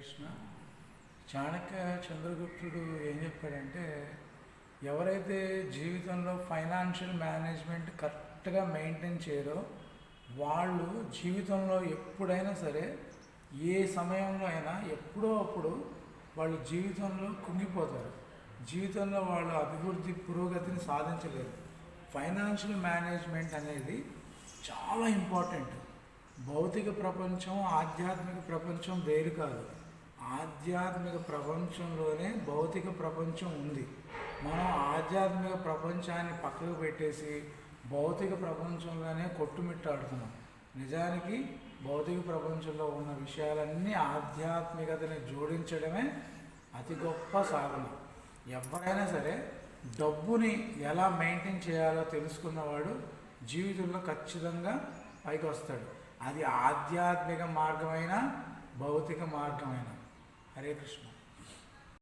కృష్ణ. చాణక్య చంద్రగుప్తుడు ఏం చెప్పాడంటే, ఎవరైతే జీవితంలో ఫైనాన్షియల్ మేనేజ్మెంట్ కరెక్ట్గా మెయింటైన్ చేయరో వాళ్ళు జీవితంలో ఎప్పుడైనా సరే, ఏ సమయంలో అయినా ఎప్పుడో అప్పుడు వాళ్ళు జీవితంలో కుంగిపోతారు. జీవితంలో వాళ్ళు అభివృద్ధి పురోగతిని సాధించలేరు. ఫైనాన్షియల్ మేనేజ్మెంట్ అనేది చాలా ఇంపార్టెంట్. భౌతిక ప్రపంచం, ఆధ్యాత్మిక ప్రపంచం వేరు కాదు. ఆధ్యాత్మిక ప్రపంచంలోనే భౌతిక ప్రపంచం ఉంది. మనం ఆధ్యాత్మిక ప్రపంచాన్ని పక్కకు పెట్టేసి భౌతిక ప్రపంచంలోనే కొట్టుమిట్టాడుతున్నాం. నిజానికి భౌతిక ప్రపంచంలో ఉన్న విషయాలన్నీ ఆధ్యాత్మికతని జోడించడమే అతి గొప్ప సాధన. ఎవరైనా సరే డబ్బుని ఎలా మెయింటైన్ చేయాలో తెలుసుకున్నవాడు జీవితంలో ఖచ్చితంగా పైకి వస్తాడు. అది ఆధ్యాత్మిక మార్గమైన, భౌతిక మార్గమైన. హరే కృష్ణ.